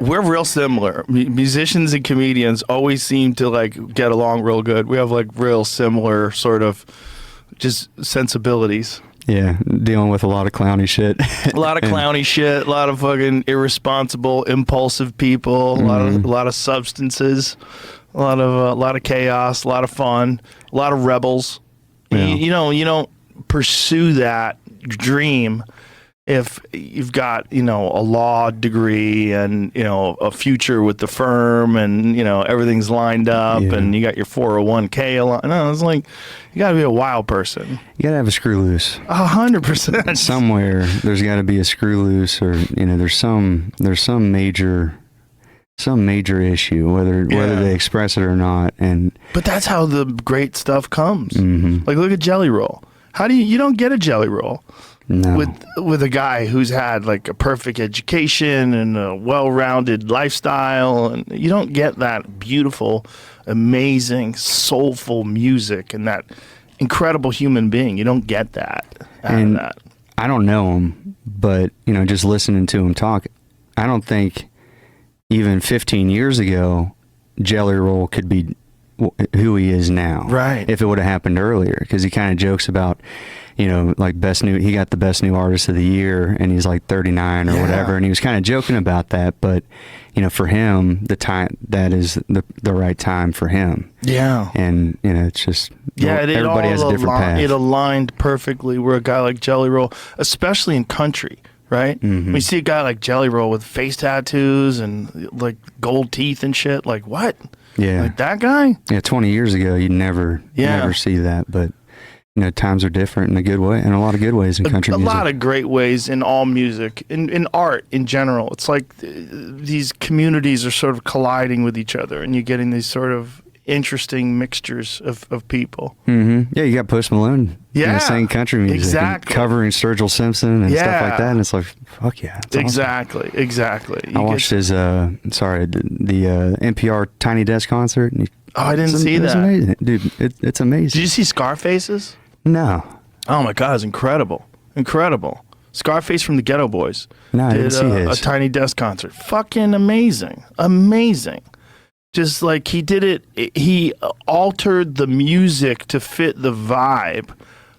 We're real similar. Musicians and comedians always seem to like get along real good. We have like real similar sort of just sensibilities. Yeah, dealing with a lot of clowny shit. A lot of clowny shit, a lot of fucking irresponsible, impulsive people, a lot of substances, a lot of chaos, a lot of fun, a lot of rebels. Yeah. You don't pursue that dream if you've got, a law degree and, a future with the firm and, everything's lined up and you got your 401k. No, it's like, you got to be a wild person. You got to have a screw loose. 100%. Somewhere there's got to be a screw loose, or, there's some major issue, whether they express it or not. But that's how the great stuff comes. Mm-hmm. Like, look at Jelly Roll. How do you don't get a Jelly Roll? No. With a guy who's had like a perfect education and a well-rounded lifestyle, and you don't get that beautiful, amazing, soulful music and that incredible human being. You don't get that out of that. I don't know him, but just listening to him talk, I don't think even 15 years ago Jelly Roll could be who he is now. Right. If it would have happened earlier, because he kind of jokes about, like he got the best new artist of the year and he's like 39 or whatever. And he was kind of joking about that, but for him, that is the right time for him. Yeah. And, it's just, everybody has a different path. It aligned perfectly where a guy like Jelly Roll, especially in country, right? Mm-hmm. When you see a guy like Jelly Roll with face tattoos and like gold teeth and shit, like what? Yeah. Like that guy? Yeah, 20 years ago, you'd never see that, but times are different in a good way, and a lot of good ways in country music. A lot of great ways in all music, in art in general. It's like these communities are sort of colliding with each other, and you're getting these sort of interesting mixtures of people. Mm-hmm. Yeah, you got Post Malone saying country music, exactly, and covering Sturgill Simpson and stuff like that, and it's like, fuck yeah. Exactly, awesome. Exactly. I watched his, the NPR Tiny Desk concert. And I didn't see that. Amazing. Dude, it's amazing. Did you see Scarface's? No. Oh my God, it's incredible. Incredible. Scarface from the Ghetto Boys. No, I didn't see his. A Tiny Desk concert. Fucking amazing. Amazing. Just like he did it, he altered the music to fit the vibe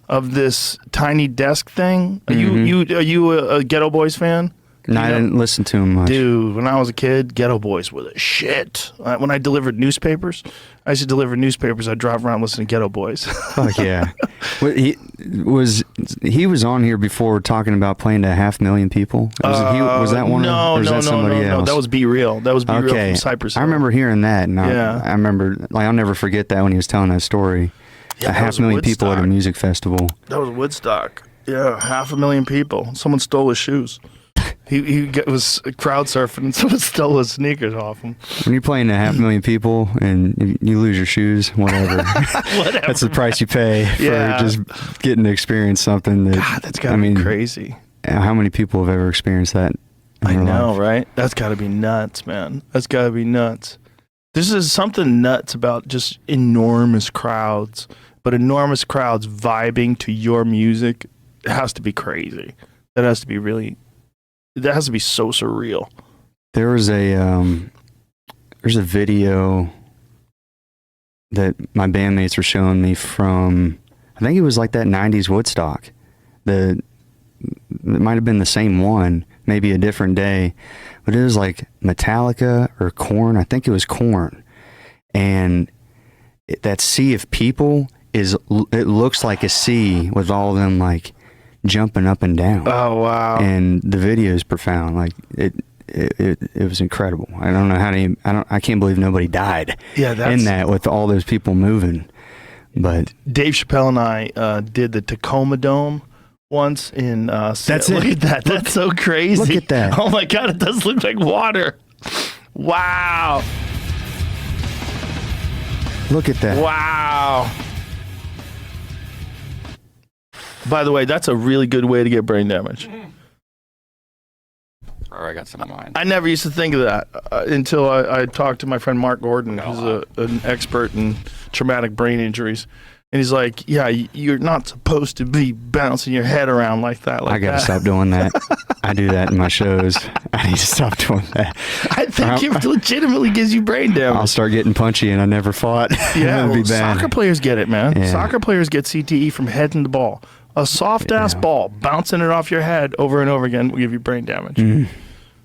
of this Tiny Desk thing. Are you a Ghetto Boys fan? No, I didn't listen to him much. Dude, when I was a kid, Ghetto Boys were the shit. When I delivered newspapers, I used to deliver newspapers. I'd drive around listening to Ghetto Boys. Fuck yeah. He was on here before talking about playing to 500,000 people. Was that one? No, or was that somebody else? No. That was Be Real. That was Be Real from Cypress Hill. I remember hearing that, and I remember, I'll never forget that when he was telling that story. Yeah, 500,000 people at a music festival. That was Woodstock. Yeah, 500,000 people. Someone stole his shoes. He was crowd surfing and someone stole his sneakers off him. When you're playing to 500,000 people and you lose your shoes, whatever. That's the price you pay for just getting to experience something. That's gotta be crazy. How many people have ever experienced that? I know, right? That's gotta be nuts, man. That's gotta be nuts. This is something nuts about just enormous crowds, but enormous crowds vibing to your music. It has to be crazy. That has to be really. That has to be so surreal. There's a video that my bandmates were showing me from, I think it was like that 90s Woodstock. It might have been the same one, maybe a different day, but it was like Metallica or Korn. I think it was Korn. And that sea of people it looks like a sea with all of them like jumping up and down. Oh wow! And the video is profound. Like it was incredible. I don't know how to. I can't believe nobody died. Yeah, in that with all those people moving. But Dave Chappelle and I did the Tacoma Dome once in. That's look at that. That's so crazy. Look at that. Oh my God! It does look like water. Wow. Look at that. Wow. By the way, that's a really good way to get brain damage. I got some of mine. I never used to think of that until I talked to my friend Mark Gordon, who's an expert in traumatic brain injuries. And he's like, yeah, you're not supposed to be bouncing your head around like that. Like I got to that. stop doing that. I do that in my shows. I need to stop doing that. I think it legitimately gives you brain damage. I'll start getting punchy, and I never fought. Yeah, It'd be bad. soccer players get it, man. Yeah. Soccer players get CTE from heading the ball. A soft-ass ball, bouncing it off your head over and over again will give you brain damage.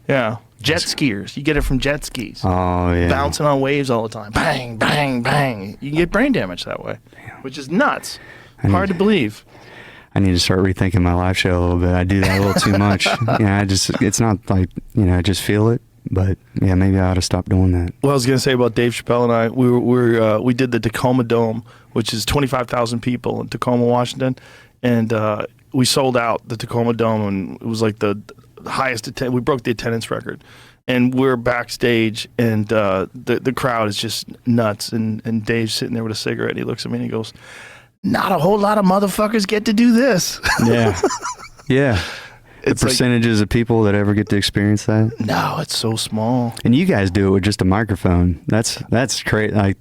Yeah. Jet skiers, you get it from jet skis. Oh, yeah. Bouncing on waves all the time. Bang, bang, bang. You can get brain damage that way, which is nuts. Hard to believe. I need to start rethinking my live show a little bit. I do that a little too much. It's not like, I just feel it. But yeah, maybe I ought to stop doing that. Well, I was going to say about Dave Chappelle and I, we did the Tacoma Dome, which is 25,000 people in Tacoma, Washington. And we sold out the Tacoma Dome, and it was like the highest attendance. We broke the attendance record, and we're backstage, and the crowd is just nuts. And Dave's sitting there with a cigarette, and he looks at me and he goes, "Not a whole lot of motherfuckers get to do this." Yeah, yeah. The percentages of people that ever get to experience that. No, it's so small. And you guys do it with just a microphone. That's crazy. Like,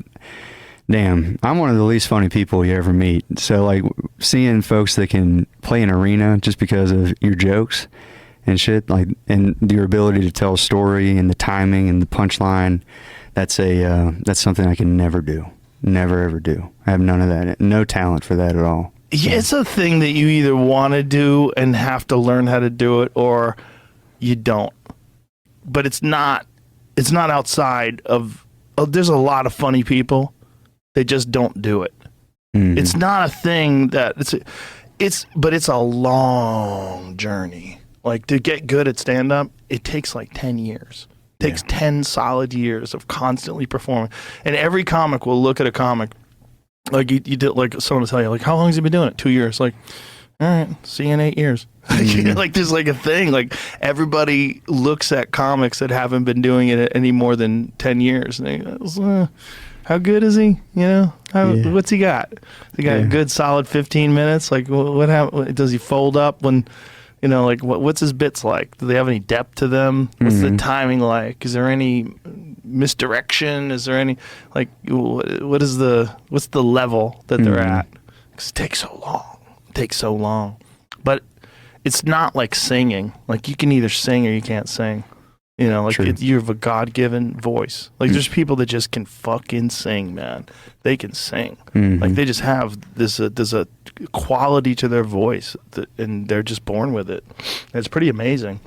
damn, I'm one of the least funny people you ever meet. So like seeing folks that can play an arena just because of your jokes and shit, like, and your ability to tell a story and the timing and the punchline, that's something I can never do. Never ever do. I have none of that. No talent for that at all. Yeah, it's a thing that you either want to do and have to learn how to do it, or you don't. But it's not outside of. There's a lot of funny people. They just don't do it. Mm-hmm. It's not a thing that but it's a long journey. Like, to get good at stand-up, it takes like 10 years. It takes 10 solid years of constantly performing. And every comic will look at a comic. Like, you did, like, someone will tell you, like, how long has he been doing it? 2 years. Like, all right, see you in 8 years. Mm-hmm. Like, there's like a thing. Like, everybody looks at comics that haven't been doing it any more than 10 years. And they go, how good is he? What's he got? He got a good solid 15 minutes? Like, what happened? Does he fold up when, like, what's his bits like? Do they have any depth to them? What's the timing like? Is there any misdirection? Is there any, like, what's the level that they're at? Because it takes so long. It takes so long. But it's not like singing. Like, you can either sing or you can't sing. Like, you have a God-given voice. Like, there's people that just can fucking sing, man. They can sing. Mm-hmm. Like, they just have there's a quality to their voice, and they're just born with it. And it's pretty amazing.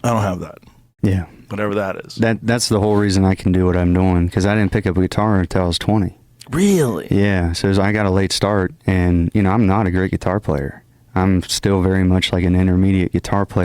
I don't have that. Yeah. Whatever that is. That's the whole reason I can do what I'm doing, because I didn't pick up a guitar until I was 20. Really? Yeah. So I got a late start, and, I'm not a great guitar player. I'm still very much like an intermediate guitar player.